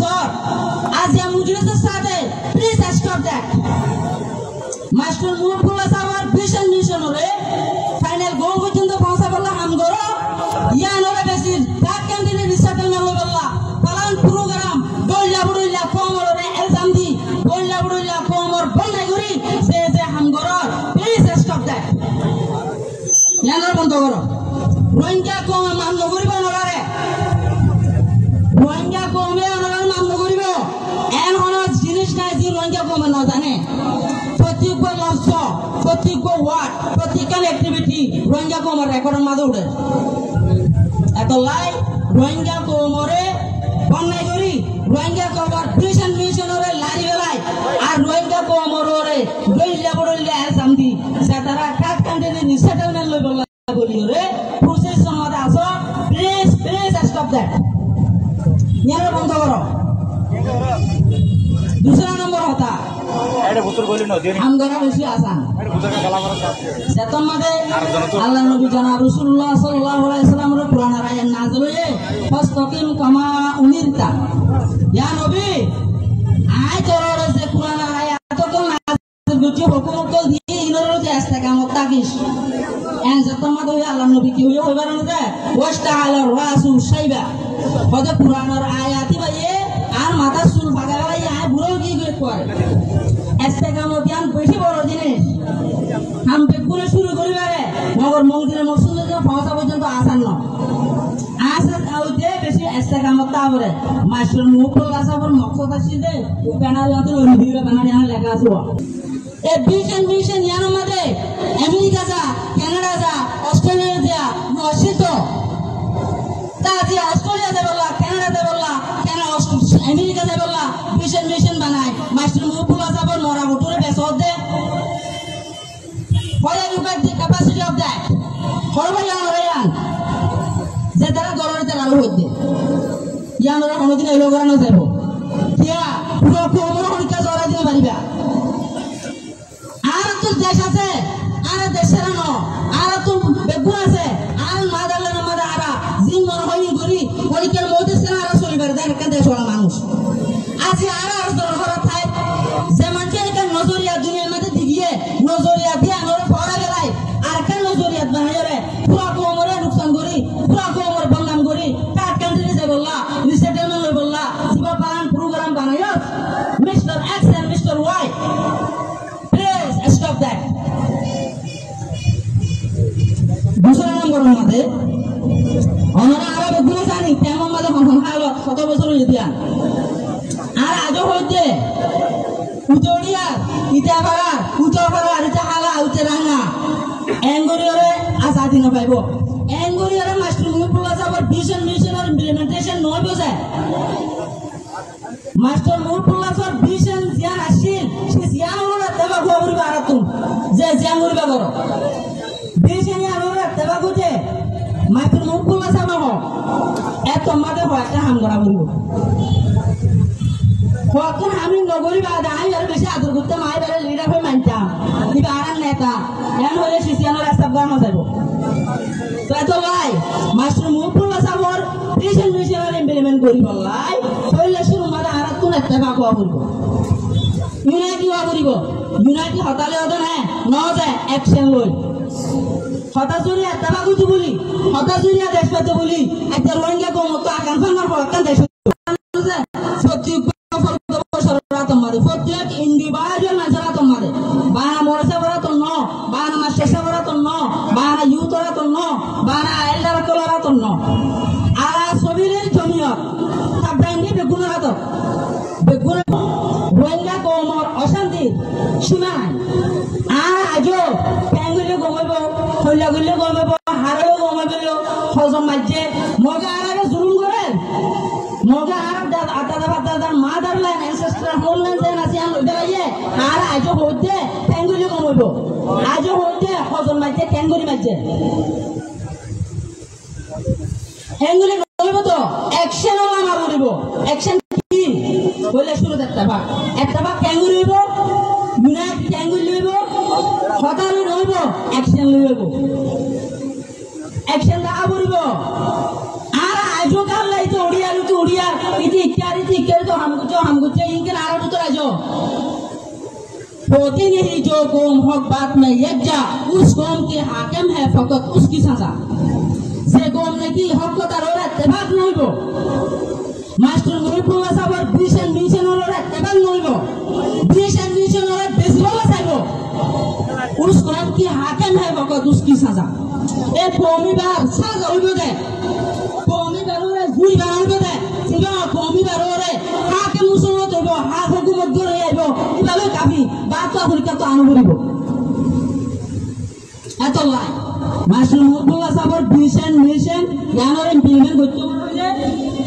sir. As a Mujlis started, please stop that. Master Murpula Savar Vision Mission final goal within the Ponsabala Hamgoro. Yanora Basis, that candidate is settled Navalla. Palan program, Dolabula Pomor El Zamdi, Dolabula Pomor Bonaguri, says the Hamgoro. Please stop that. Yanor Bondoro. Rohingya Koma Mamnoguri Banore. Rohingya Kome Honor Mamnoguri. And honor Jinish Nazi Rohingya Koma Nozane. Protikwa Lafso, Protikwa what? Protical activity, Rohingya Koma record Madude. At the light, Rohingya Komore, Bonaguri, Rohingya Koma, Christian Missionary, Larivelai, and Rohingya Komore, Dolabula Zamdi, Satara, Cat Candidate, settlement level. Process please stop that. Yara Bondoro. दूसरा number होता हम गरा बेसी आसान सेतन मते अल्लाह नबी जनाब रसूलुल्लाह सल्लल्लाहु अलैहि वसल्लम रे कुरान आयात नाज़िल हुए फस्तकिम कमा उमिरता या नबी आय तोरे से कुरान आयात को नाज़िल गुची हुकुम को दिए इनरो जे इस्तेकामत ताकिश एन सेतन मते अल्लाह नबी की हुए होबार नते वास्ताला रासु शाइबा पद कुरान और आयाती भाई আর মাথা চুল বাগাবাই আয় বুড়ো কি করে এসে কামতিয়ান বেশি বড় জিনিস হাম বেগুনে শুরু করিবারে মগর মংদিরে মসুন্দে পৌঁছা পর্যন্ত আসান ন আসান আউতে বেশি এসে কামতা পরে মাশরুম মুখল আসাবর মকসদ আসিদে প্যানাল আতে লইদিরা প্যানাল এখানে লেখা আছে এ মিশন ইয়ানো মধ্যে আমেরিকা যা কানাডা যা অস্ট্রেলিয়া যা নসিত তা যে Australia Debala Canada Debala America से बोला मिशन बनाए मास्टर मुफुला साहब मोरा मोटरे बेसोद दे what are you got the capacity of that horba yan je tara dollar te lalu hoide yan ora kono din elo garano jabo kia puro puro horica jora dine pariba ar to desh ache ar desher no ar to begun ache ar madalla na mada ara jin mon hoyi gori horicar mode sena ara solibar den kan desh wala মানুষ আছে আর আর দরকার থাকে যেমন যে এটা নজরিয়া দুনিয়ার মধ্যে দিগিয়ে নজরিয়া দিয়ে আমরা পড়া গেলাই আর কেন নজরিয়া বানাইরে পুরো কোমরে নুকসান করি পুরো কোমর বদনাম করি কাট কান্ট্রি যে বললা রিসেটেলমেন্ট লই বললা সিবা পালান প্রোগ্রাম বানাইও mister X and mister Y please stop that दूसरा नंबर মধ্যে আমরা আরো গুলো জানি কেমন মধ্যে হলো 7 বছর ইতিহাস আর আজও হইতে উতরিয়া ইতাপাড়া উতপাড়া ইতা হালা উতে রাঙা এঙ্গরিয়রে আজাদি ন পাইবো এঙ্গরিয়রে মাস্টার মুফুল্লাহ সাহেবের মিশন আর ইমপ্লিমেন্টেশন নয় বসে মাস্টার মুফুল্লাহ সাহেব ভিশন জিয়ান আসিল সে জিয়ান হলো দেবা গোবরি বারাতুম যে জিয়ান করিবা করো ভিশন ইয়া হলো দেবা গোতে মাস্টার মুফুল্লাহ সাহেব হ এত মাদে হয় একটা হাম করা বলবো Waktu kami nogori pada ayi baru bisa atur kita mai baru leader pun mancam, di barang neta, yang oleh sisian orang sabda masih bu. Betul lagi, master Mumpullah sabor, mission orang implement kori balai, oleh suruh mana arat tu neta baku aburigo. Unity hotale hotan hai, nose action loy. Hotan suriya tabaku tu buli, hotan suriya desa tu buli, ajar Rohingya ko muka akan fangar polakan desa. Protek individual masalah tomade, bahana morasa bara tonno, bahana masesa bara tonno, bahana youth bara tonno, bahana elder bara tonno. Ala sobiler jomio, tabdaini beguna rato, beguna. Rohingya ko mor osanti, shimai. Ajo, penggulo gomebo, hollagulo gomebo, haro gomebo, hozom majje, moga ara zulum kore, moga ara ada motherland ancestral homeland se nasihan udaraye ara ajo hote penggulo gomebo, ajo hote hozom majje penguri majje. Penggulo gomebo to action ola maruribo, action team. Boleh suruh etaba penggulo ibo, unite penggulo ibo, hotalu noibo, action ibo. Action dah aburibo. Ara ajo kalla itu Odia lu tu Odia, itu कि इक्यारी तो हमको इनके नारा तो राजो होती नहीं जो कौम हक बात में यज्ञा उस कौम के हाकिम है फकत उसकी सजा से कौम ने की हक को तारोरा इत्तेफाक नहीं बो मास्टर मुहिबुल्लाह साहब मिशन और इत्तेफाक नहीं बो मिशन और बेसबोला साहब उस कौम की हाकिम है फकत उसकी सजा ए कौमी बार सजा हो दे कौमी बारोरे जुई बार हो दे सिबा कौमी बारोरे हाकिम मुसलमान तो हा हुकूमत करे आइबो इबाले काफी बात तो अफ्रीका तो आनो बलिबो এত লাই মাসুল মুহাম্মদ সাহেবের মিশন ইয়ানোর ইমপ্লিমেন্ট করতে বলে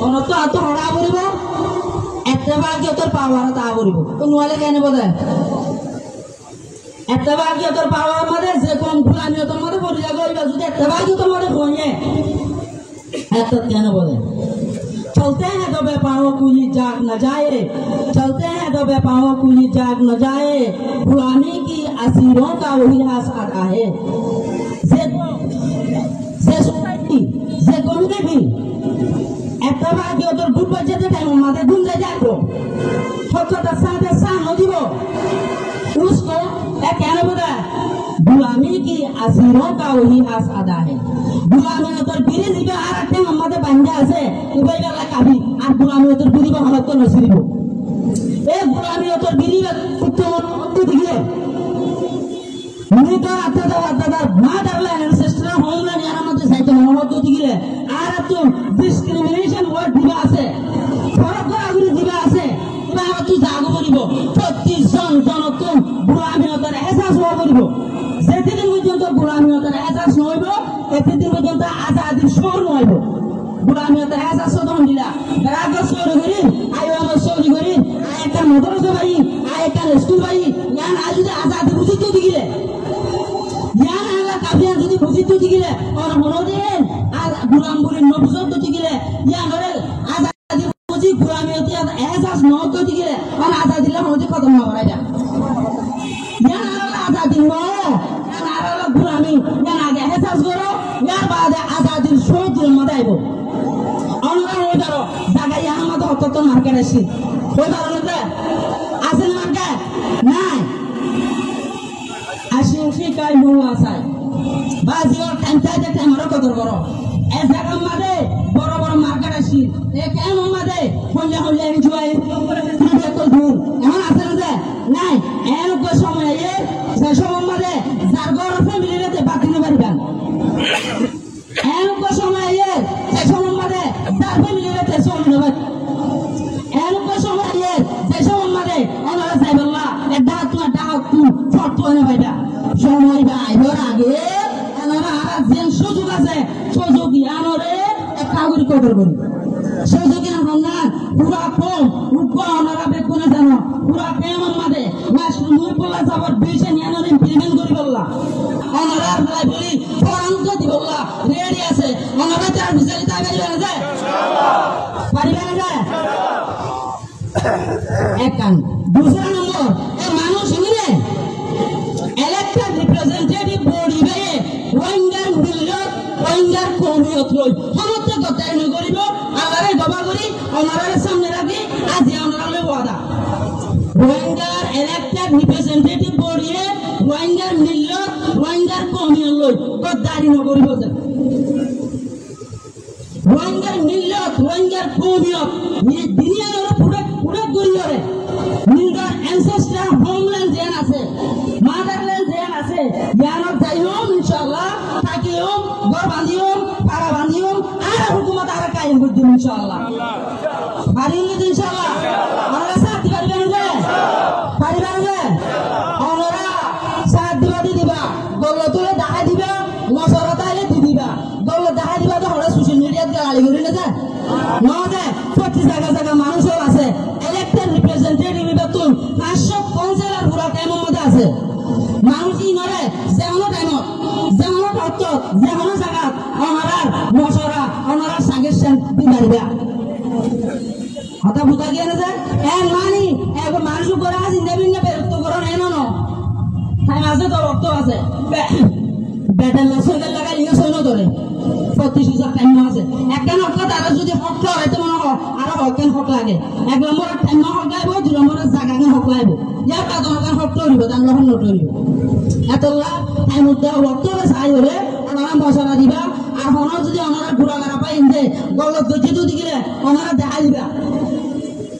অনত আত হড়া বলিব এতবাগিয়তর পাওয়ার তা বলিব তো নোয়ালে কেন বলে এতবাগিয়তর পাওয়ার মানে যে কোন গুলামিয়তর মধ্যে পড়ে যাবে যদি এতবাগিয়তর মধ্যে হয়ে এত কেন বলে चलते हैं तो बेपाओं कुली जाग न जाए चलते हैं तो बेपाओं कुली जाग न जाए गुलामी की असीरों का वही हास आता है सोसाइटी जे गोंदे भी एतबागी ओतर गुड बजेट टाइम माथे गुंजे जातो छोटा साथे सा नदीबो उसको क्या कहना पड़ा गुलामी की असीरों का वही हास अदा है गुलामी ओतर बिरी दिबे आर टाइम माथे बांधा আছে उबैगा ला काफी আর गुलामी ओतर बिरी बा हलत नसिरिबो ए गुलामी ओतर बिरी कुत्तो दिखे मुनिका आता मादरलैंड एंसेस्ट्रल होमलैंड याना मते साइतो महत्व दिखे আর তো ডিসক্রিমিনেশন ওয়ার্ড দিবা আছে ফরক আগুরি দিবা আছে বা তো জাগো বলিব 35 জন জনক গুলামি ওतर এহসাস হওয়া বলিব যেদিন পর্যন্ত গুলামি ওतर এহসাস হইব এতদিন পর্যন্ত আজাদি শোর হইব গুলামি ওतर এহসাস দন দিলা রাগ শোর করি আইও আমরা শোর করি আয়কা মাদ্রাসা ভাই আয়কা স্কুল ভাই ইয়ান আজুদে আজাদি বুঝিত দিগিলে ইয়ান আলা কাবিয়া যদি বুঝিত দিগিলে আর হরদিন আর গুলাম বলি নবজত দিগিলে ইয়ান হরে আজাদি বুঝি গুলামি ওতে এহসাস নত দিগিলে আর আজাদি লা হরদি খতম না করা যায় ইয়ান আলা আজাদি ন ইয়ান আলা গুলামি ইয়ান আগে এহসাস করো ইয়ার বাদে আজাদির শোধ মদাইবো আমরা ওই ধরো জায়গায় আমাদের অত মার্কেট আসি ওই ধরো না আসেন মার্কেট নাই আসি শিকাই নুয়া চাই বাজি ওর টাইম চাইতে টাইম আরো কদর করো এ জায়গার মাঝে বড় বড় মার্কেট আসি এ কেন মাঝে হলে আমি জুয়াই তো দূর এমন আছে না নাই এরকম সময় সে সময় মাঝে যার ঘর ফ্যামিলি রেতে বাদ দিতে পারবেন এরকম সময় সে সময় মাঝে যার ফ্যামিলি রেতে চলতে পারবেন এরকম সময় সে সময় মাঝে ওনারা চাইবেল্লা ডাক তুই ফটো এনে পাইবা সময় বা আইবার আগে এনারা আর যে সুযোগ আছে সুযোগ ইয়ানরে একটা করে কদর করি সুযোগ না বন্ধান পুরা কম উপা ওনারা বেকুনে জানো পুরা কেমন মাঝে মাসুল মুহিবুল্লাহ সাহেবের বিশে ইয়ানরে ইমপ্লিমেন্ট করি বললা ওনারা বলাই বলি ফরান্ত দি বললা রেডি আছে ওনারা চার বিচারি তাই পারিবে না যায় পারিবে না যায় এক কান दूसरा नंबर ए मानो सुनिए इलेक्टेड रिप्रेजेंटेटिव बॉडी बे ওয়াইঙ্গার মিল্লত ওয়াইঙ্গার কমিয়ত লই সমস্ত গতাই ন করিব আলারে দবা করি ওনারে সামনে রাখি আজ ওনারে ওয়াদা ওয়াইঙ্গার ইলেক্টেড রিপ্রেজেন্টেটিভ বডি ওয়াইঙ্গার মিল্লত ওয়াইঙ্গার কমিয়ত লই গদারি ন করিব যে ওয়াইঙ্গার মিল্লত ওয়াইঙ্গার কমিয়ত নি দুনিয়ার পুরো পুরো গরিয়রে নিগার এনসেস্ট্রাল হোমল্যান্ড যেন আছে মাদারল্যান্ড যেন আছে ইয়ানত যাইও ইনশাআল্লাহ থাকিও ঘর বাঁধিও পাড়া বাঁধিও আর হুকুমত আর কায়েম করতে ইনশাআল্লাহ পারিলে ইনশাআল্লাহ আমরা সাথ পারবেন যে পারিবেন যে আমরা সাথ দিবা গল্ল তুলে দেখা দিবা মশরত আইলে দিবা গল্ল দেখা দিবা তো হড়া সোশ্যাল মিডিয়াতে গালি করি না যায় না যায় প্রতি জায়গা মানুষও আছে ইলেক্টেড রিপ্রেজেন্টেটিভ বেতন 550 আর পুরা টাইমের মধ্যে আছে মানুষই নরে যেমন টাইমত যেমন ভক্ত যেমন জায়গা ওনারা মশরা ওনারা সাজেশন দিবা হতা বুতা গিয়ে না যায় মানি মানুষ করে আজ ইন্ডিয়া বিরক্ত করো এনো ন টাইম আছে তো রক্ত আছে বেটার লাসের লাগাই ইয়ে সৈন্য ধরে 35,000 টাইম আছে একখান হক তারা যদি হক হয়তো মনে হয় আরো হকেন হক লাগে 1 নম্বরের টাইম হক লাইব 2 নম্বরের জায়গা হক লাইব ইয়ার কাজ হক হক তৈরিব তার লহন নটরিব এতলা টাইম উদ্দা হক তো চাই হলে ওনারা মশলা দিবা আর হন যদি ওনারা ঘুরাগারা পাই ইন্দে গলত গজি তো দিলে ওনারা দেখা দিবা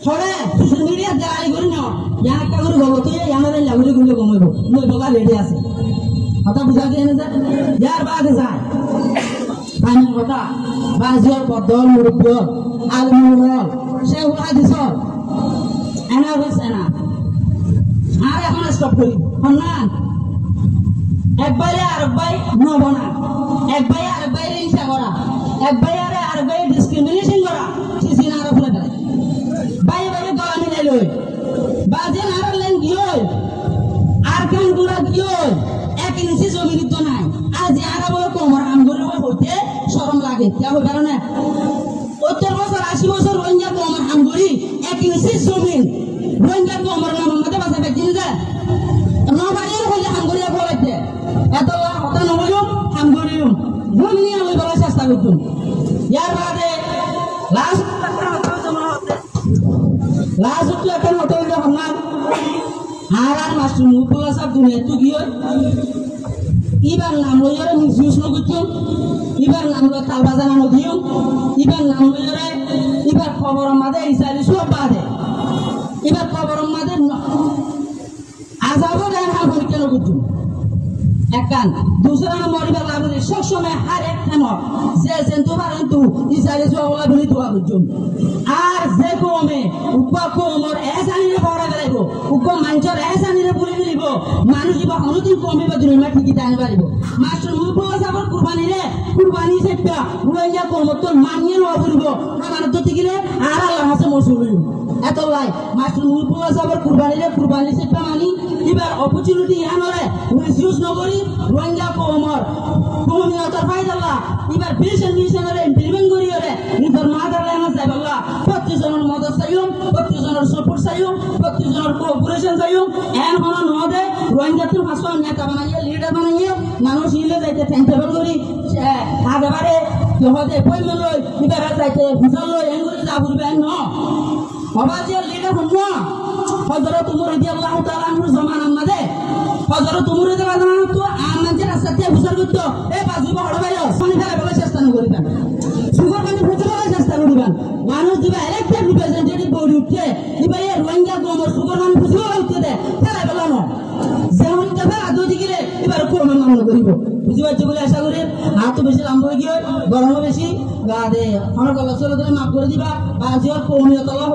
হরে সোশ্যাল মিডিয়া দেখাই করি না ইয়ার একটা করে গলত ইয়ানারে লাগুলি গুলো কমাইব মই বগা রেডি আছে কথা বুঝা দিয়ে না যার বাদে যায় আমি কথা বাজিয়ার বদল মুরব্ব আলমুল সে হাদিস এনা হইছে না আর এখন স্টপ করি হন্নান একবারে আরেকবার নবনা একবারে আরেকবার হিংসা করা একবারে আরেকবার ডিসক্রিমিনেশন করা সিসিন আর ফুলে দেয় বাইরে বাইরে গলা মিলাই লই বাজে আর লেন গিয়ে আর কান গুড়া গিয়ে 1 ইঞ্চি জমি দিত নাই আজ আর বড় কোমর আমগরে হইতে শরম লাগে কেউ কারণে 70 বছর 80 বছর রোহিঙ্গা কোমর আমগরি 1 ইঞ্চি জমি রোহিঙ্গা কোমর নাম মধ্যে বাসা বেকিন যায় নবাড়ির হইলে আমগরিয়া বলাইতে এত হতা নহইও আমগরিও জমি আমি বলা চেষ্টা করতুম ইয়ার বাদে লাস্ট একটা হতে হইলে হন্নান আর মাস্টার মুকুল্লা সাহেব দুনিয়া তো গিয়ে ইবার নাম লইরে মিসইউজ নগুতুম ইবার নাম লই তালবা জানানো দিও ইবার নাম লইরে ইবার খবর আমাদের ইসারি সব বাদে ইবার খবর আমাদের আজাবো দেন হা হইতে নগুতুম একখান दूसरा মরিবার লাভে সব সময় আর একখান যে সেন্তু পারন্তু ইসারি সব বলি দোয়া করছুম আর যে কোমে উপা কোমর এসানিরে বড় গলাইব উপা মাঞ্চর এসানিরে বলি দিব মানুষ ইবা অনুদিন কমিবা দুনিয়া ঠিকই টানি পারিব মাস্টার মুকুল্লা সাহেবের কুরবানি সেটা রোহিঙ্গা কোমর তো মানিয়ে লওয়া পড়িব আমার তো ঠিকইলে আর আল্লাহ হাতে মসুল এত লাই মাস্টার মুকুল্লা সাহেবের কুরবানি সেটা মানি এবার অপরচুনিটি আনরে মিসইউজ নকরি রোহিঙ্গা কোমর কমিয়তর ফায়দাল্লাহ এবার মিশনের ইমপ্লিমেন্ট করি রে নিজের মাদারল্যান্ড চাই বাবা প্রত্যেকজনের মদত চাইও প্রত্যেকজনের সাপোর্ট চাইও প্রত্যেকজনের কোঅপারেশন চাইও এন হন নদে রোহিঙ্গা তো ভাষণ নেতা বানাইয়ে লিডার বানাইয়ে মানুষ ইলে যাইতে টেন্টেবল করি আগেবারে জহদে পয়মে লই এবার যাইতে ভিসা লই এন করে যা বুঝবে ন অবাজে লিডার হন না হযরত উমর রাদিয়াল্লাহু তাআলা আনহুর জামানার মধ্যে হযরত উমর রাদিয়াল্লাহু তাআলা তো আমাদের রাস্তাতে বুঝার করতে এ বাজু বড় ভাই পানি ফেলে বলে চেষ্টা করিবেন সুগার পানি ফুটে চেষ্টা করিবেন মানুষ দিবা ইলেক্টেড রিপ্রেজেন্টেটিভ বডি উঠে দিবা এই রোহিঙ্গা গোমর সুগার পানি ফুটে উঠতে দে ফেলে বলে না যেমন কথা আদৌ দিলে এবার কোন মামলা করিব বুঝি পাচ্ছি বলে আশা করি হাত তো বেশি লম্বা হয়ে গিয়ে গরমও বেশি গাদে আমার গলা চলে মাফ করে দিবা বাজিয়ার কৌমিয়ত আল্লাহ